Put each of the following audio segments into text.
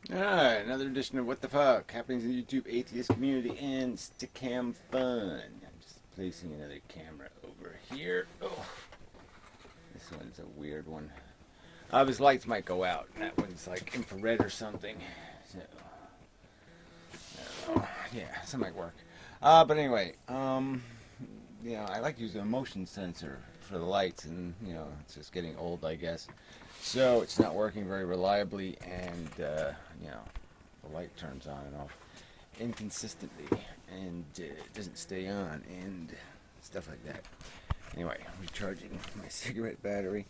Alright, another edition of What the Fuck happenings in the YouTube atheist community and Stickam fun. I'm just placing another camera over here. Oh, this one's a weird one. His lights might go out, and that one's like infrared or something. So, I don't know. Yeah, some might work. But anyway, I like using a motion sensor for the lights, and it's just getting old, I guess. So it's not working very reliably, and the light turns on and off inconsistently, and it doesn't stay on, and stuff like that. Anyway, recharging my cigarette battery.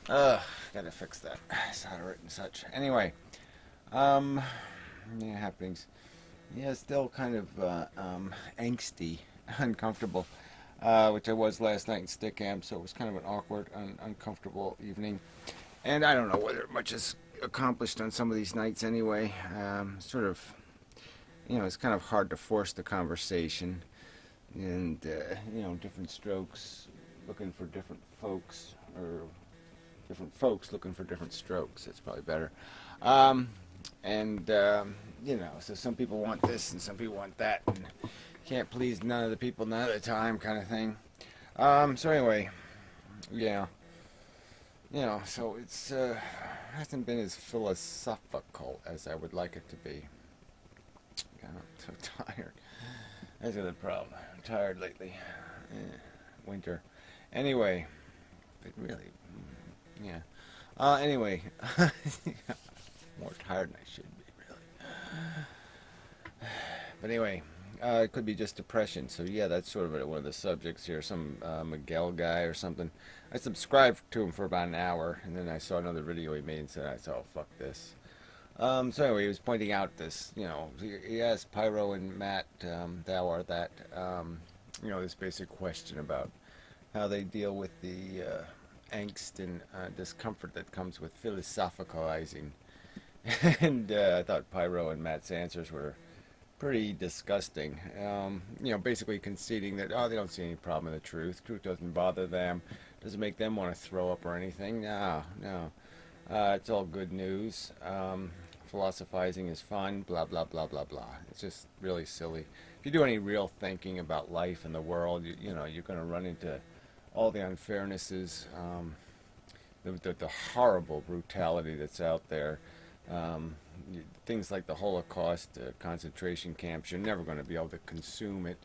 Gotta fix that, solder it and such. Anyway, happenings. Yeah, still kind of angsty, uncomfortable, which I was last night in Stickam, so it was kind of an awkward, uncomfortable evening. And I don't know whether much is accomplished on some of these nights anyway. Sort of, it's kind of hard to force the conversation. And, different strokes looking for different folks, or different folks looking for different strokes. That's probably better. So some people want this and some people want that, and can't please none of the people none of the time, kind of thing. So anyway, yeah. So it's hasn't been as philosophical as I would like it to be. God, I'm so tired. That's the other problem. I'm tired lately. Winter. Anyway, but really, yeah. Anyway, more tired than I should be, really. But anyway, it could be just depression. So yeah, that's sort of one of the subjects here. Some Miguel guy or something. I subscribed to him for about an hour, and then I saw another video he made and said, "Oh, fuck this." So anyway, he was pointing out this. He asked Pyro and Matt, thou art that. This basic question about how they deal with the angst and discomfort that comes with philosophicalizing. And I thought Pyro and Matt's answers were pretty disgusting. Basically conceding that, they don't see any problem in the truth. Truth doesn't bother them. Doesn't make them want to throw up or anything. No, no. It's all good news. Philosophizing is fun. Blah, blah, blah, blah, blah. It's just really silly. If you do any real thinking about life and the world, you're going to run into all the unfairnesses, the horrible brutality that's out there. Things like the Holocaust, concentration camps, you're never going to be able to consume it,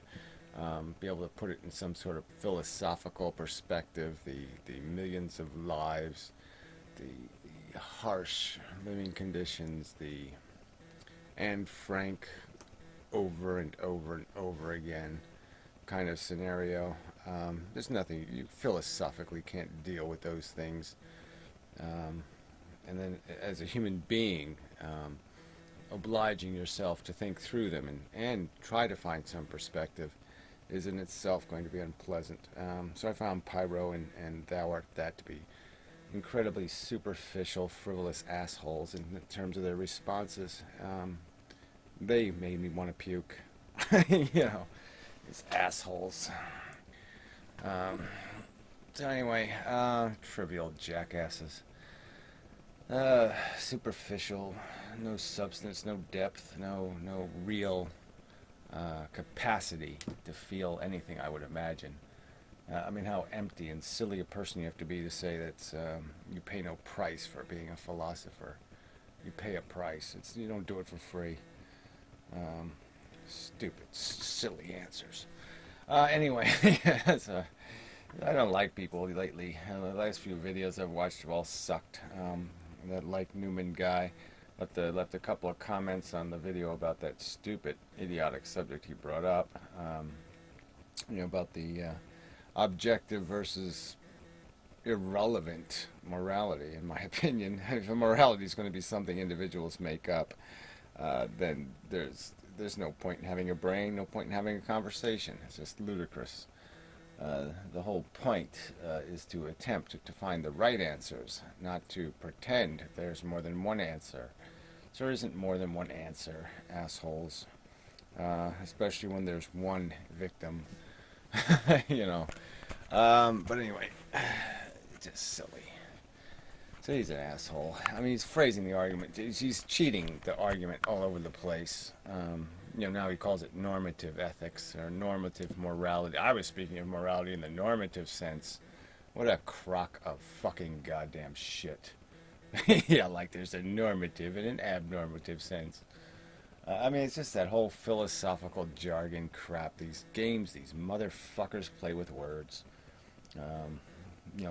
be able to put it in some sort of philosophical perspective, the millions of lives, the harsh living conditions, the Anne Frank over and over and over again kind of scenario. There's nothing, you philosophically can't deal with those things. And then as a human being, obliging yourself to think through them and try to find some perspective is in itself going to be unpleasant. So I found Pyro and Thou Art That to be incredibly superficial, frivolous assholes in terms of their responses. They made me want to puke. These assholes. So anyway, trivial jackasses. Superficial, no substance, no depth, no real capacity to feel anything, I would imagine. How empty and silly a person you have to be to say that you pay no price for being a philosopher. You pay a price. You don't do it for free. Stupid, silly answers. Anyway, I don't like people lately. The last few videos I've watched have all sucked. That Like Newman guy left a couple of comments on the video about that stupid, idiotic subject he brought up. About the objective versus irrelevant morality, in my opinion. If morality is going to be something individuals make up, then there's no point in having a brain, no point in having a conversation. It's just ludicrous. The whole point is to attempt to find the right answers, not to pretend there's more than one answer. There isn't more than one answer, assholes. Especially when there's one victim. But anyway, it's just silly. So he's an asshole. I mean, he's phrasing the argument. He's cheating the argument all over the place. Now he calls it normative ethics or normative morality. I was speaking of morality in the normative sense. What a crock of fucking goddamn shit. Yeah, like there's a normative and an abnormative sense. I mean, it's just that whole philosophical jargon crap. These games, these motherfuckers play with words. Um,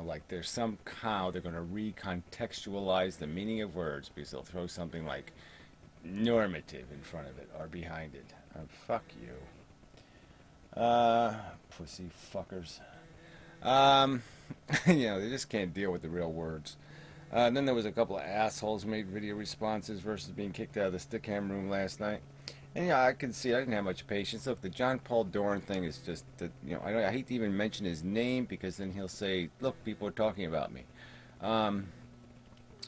like there's somehow they're going to recontextualize the meaning of words because they'll throw something like normative in front of it or behind it. Fuck you. Pussy fuckers. Um, they just can't deal with the real words. And then there was a couple of assholes who made video responses versus being kicked out of the Stickam room last night. And yeah, I can see I didn't have much patience. Look, the John Paul Doran thing is just that I hate to even mention his name because then he'll say, "Look, people are talking about me." Um,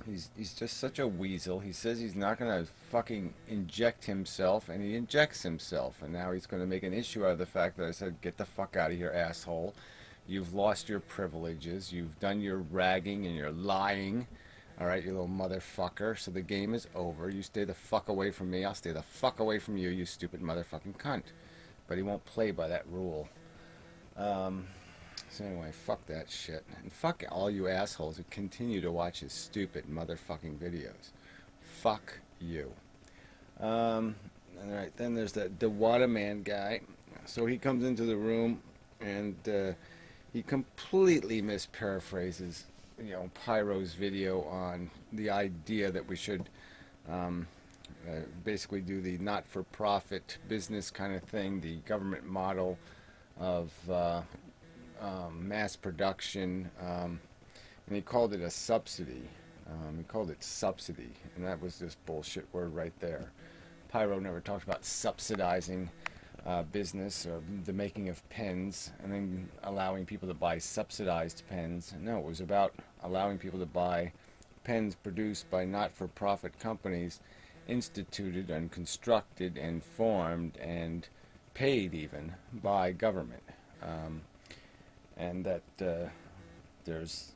he's just such a weasel. He says he's not gonna fucking inject himself, and he injects himself. And now he's gonna make an issue out of the fact that I said, "Get the fuck out of here, asshole. You've lost your privileges. You've done your ragging and your lying. All right, you little motherfucker. So the game is over. You stay the fuck away from me. I'll stay the fuck away from you, you stupid motherfucking cunt." But he won't play by that rule. Um, so anyway, fuck that shit. And fuck all you assholes who continue to watch his stupid motherfucking videos. Fuck you. Um, all right, then there's the Waterman guy. So he comes into the room and he completely misparaphrases Pyro's video on the idea that we should um, basically do the not-for-profit business kind of thing, the government model of mass production, and he called it a subsidy. He called it subsidy, and that was this bullshit word right there. Pyro never talked about subsidizing business or the making of pens and then allowing people to buy subsidized pens. No, it was about allowing people to buy pens produced by not-for-profit companies instituted and constructed and formed and paid even by government. And that there's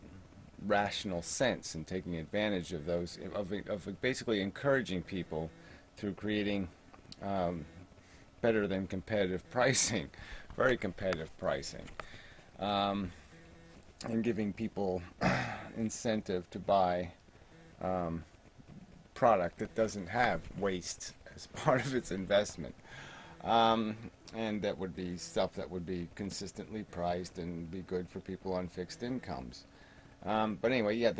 rational sense in taking advantage of those, of basically encouraging people through creating better than competitive pricing, very competitive pricing, and giving people incentive to buy product that doesn't have waste as part of its investment. And that would be stuff that would be consistently priced and be good for people on fixed incomes. But anyway, yeah,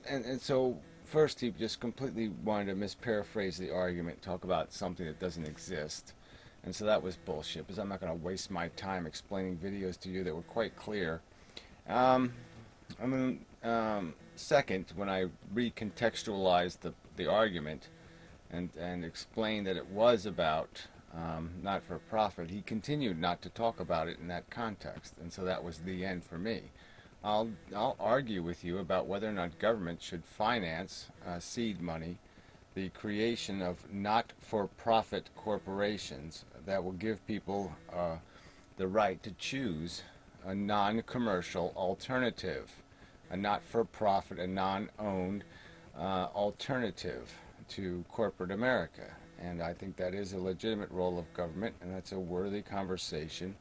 and so first he just completely wanted to misparaphrase the argument, talk about something that doesn't exist. And so that was bullshit, because I'm not going to waste my time explaining videos to you that were quite clear. Second, when I recontextualized the argument and explained that it was about not-for-profit, he continued not to talk about it in that context. And so that was the end for me. I'll argue with you about whether or not government should finance seed money, the creation of not-for-profit corporations that will give people the right to choose a non-commercial alternative, a not-for-profit, a non-owned alternative to corporate America. And I think that is a legitimate role of government, and that's a worthy conversation.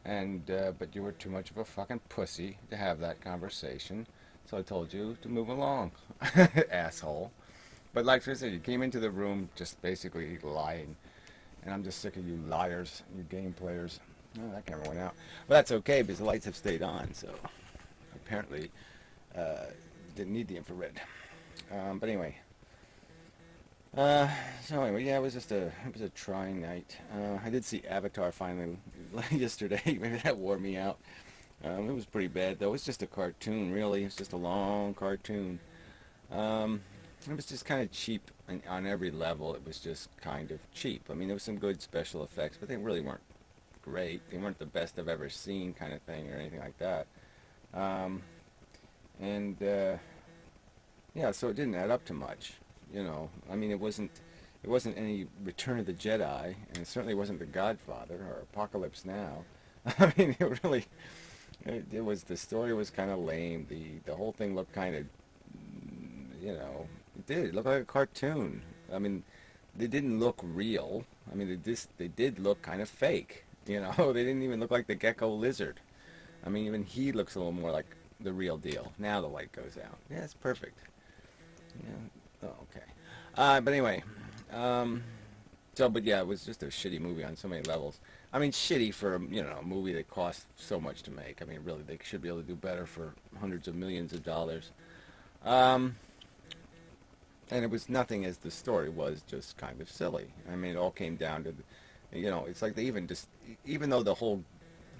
And but you were too much of a fucking pussy to have that conversation, so I told you to move along, asshole. But like I said, you came into the room just basically lying, and I'm just sick of you liars, you game players. Oh, that camera went out, but that's okay because the lights have stayed on, so apparently didn't need the infrared. But anyway. So anyway, yeah, it was a trying night. I did see Avatar finally yesterday. Maybe that wore me out. It was pretty bad though. It's just a cartoon, really. It's just a long cartoon. It was just kind of cheap on every level. It was just kind of cheap. I mean, there was some good special effects, but they really weren't great. They weren't the best I've ever seen, kind of thing, or anything like that. And yeah, so it didn't add up to much. I mean, it wasn't any Return of the Jedi, and it certainly wasn't The Godfather or Apocalypse Now. I mean, the story was kind of lame. The whole thing looked kind of you know, it did. It looked like a cartoon. I mean, they didn't look real. I mean, they did look kind of fake. You know, they didn't even look like the gecko lizard. I mean, even he looks a little more like the real deal. Now the light goes out. Yeah, it's perfect. Yeah. Oh, okay. But anyway, um, but yeah, it was just a shitty movie on so many levels. I mean, shitty for a movie that cost so much to make. I mean, really, they should be able to do better for hundreds of millions of dollars. Um, and it was nothing as the story was just kind of silly. I mean, it all came down to, it's like they even though the whole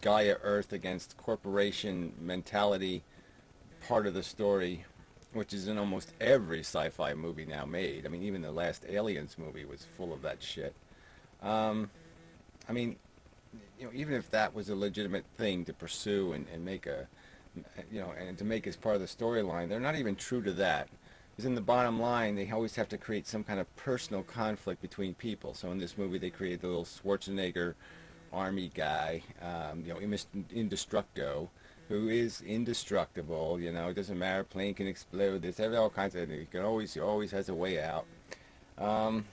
Gaia Earth against corporation mentality part of the story, which is in almost every sci-fi movie now made. I mean, even the last Aliens movie was full of that shit. Um, I mean, even if that was a legitimate thing to pursue and make and to make as part of the storyline, they're not even true to that. Because in the bottom line, they always have to create some kind of personal conflict between people. So in this movie, they created the little Schwarzenegger army guy, Indestructo, who is indestructible. It doesn't matter. Plane can explode. There's all kinds of. He always has a way out. Um,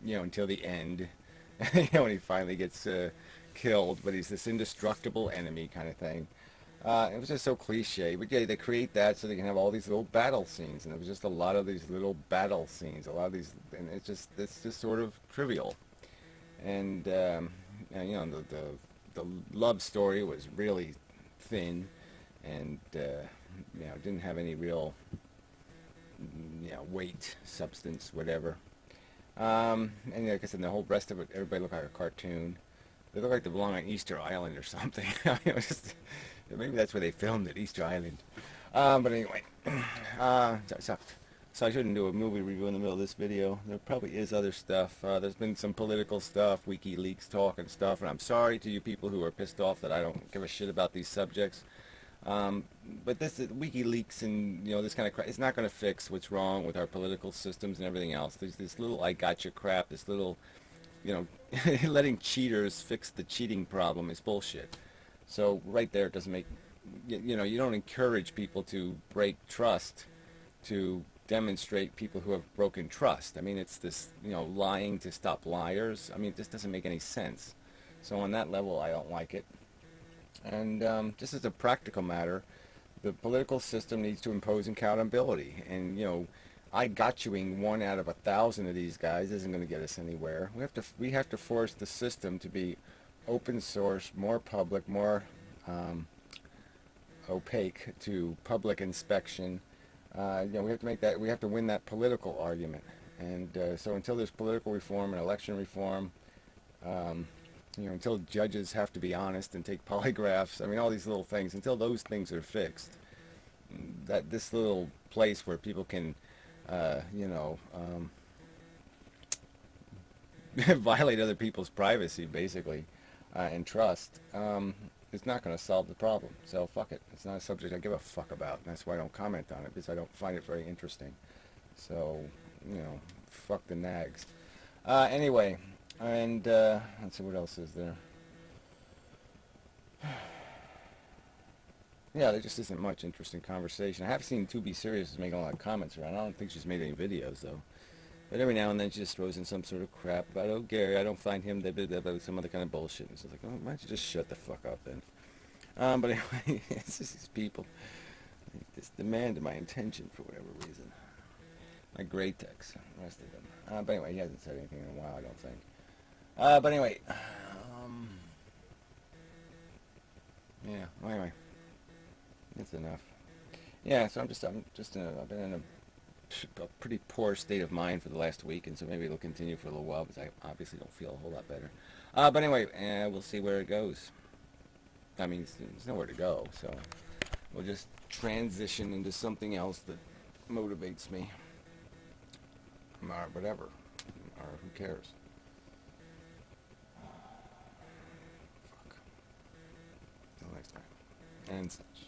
until the end, when he finally gets killed. But he's this indestructible enemy kind of thing. It was just so cliche. But yeah, they create that so they can have all these little battle scenes, and it was just a lot of these little battle scenes. A lot of these, and it's just sort of trivial. And the love story was really thin, and didn't have any real weight, substance, whatever. And like I said, the whole rest of it, everybody looked like a cartoon. They look like they belong on Easter Island or something. Maybe that's where they filmed it, Easter Island. But anyway, so I shouldn't do a movie review in the middle of this video. There probably is other stuff. There's been some political stuff, WikiLeaks talk and stuff, and I'm sorry to you people who are pissed off that I don't give a shit about these subjects. But this WikiLeaks and this kind of crap, it's not going to fix what's wrong with our political systems and everything else. There's this little I gotcha crap, this little letting cheaters fix the cheating problem is bullshit. So right there, it doesn't make you don't encourage people to break trust to demonstrate people who have broken trust. I mean, it's this lying to stop liars. I mean, this doesn't make any sense. So on that level, I don't like it. And just as a practical matter, the political system needs to impose accountability. And I got youing 1 out of 1,000 of these guys isn't going to get us anywhere. We have to force the system to be open source, more public, more opaque to public inspection. We have to make that. We have to win that political argument. And so until there's political reform and election reform, until judges have to be honest and take polygraphs, I mean, all these little things. Until those things are fixed, that this little place where people can violate other people's privacy, basically, and trust, it's not going to solve the problem. So fuck it. It's not a subject I give a fuck about. And that's why I don't comment on it, because I don't find it very interesting. So, fuck the nags. Anyway, and let's see, what else is there? Yeah, there just isn't much interesting conversation. I have seen To Be Serious is making a lot of comments around. I don't think she's made any videos, though. But every now and then she just throws in some sort of crap about, oh, Gary, I don't find him, some other kind of bullshit. And so it's like, oh, why don't you just shut the fuck up then? But anyway, it's just these people. They just demanded my attention for whatever reason. Like Graytex, the rest of them. But anyway, he hasn't said anything in a while, I don't think. But anyway, yeah, well, anyway. That's enough. Yeah, so I've been in a pretty poor state of mind for the last week, and so maybe it'll continue for a little while, because I obviously don't feel a whole lot better. But anyway, we'll see where it goes. I mean, there's nowhere to go, so we'll just transition into something else that motivates me, or whatever, or who cares. Fuck. Till next time, and such.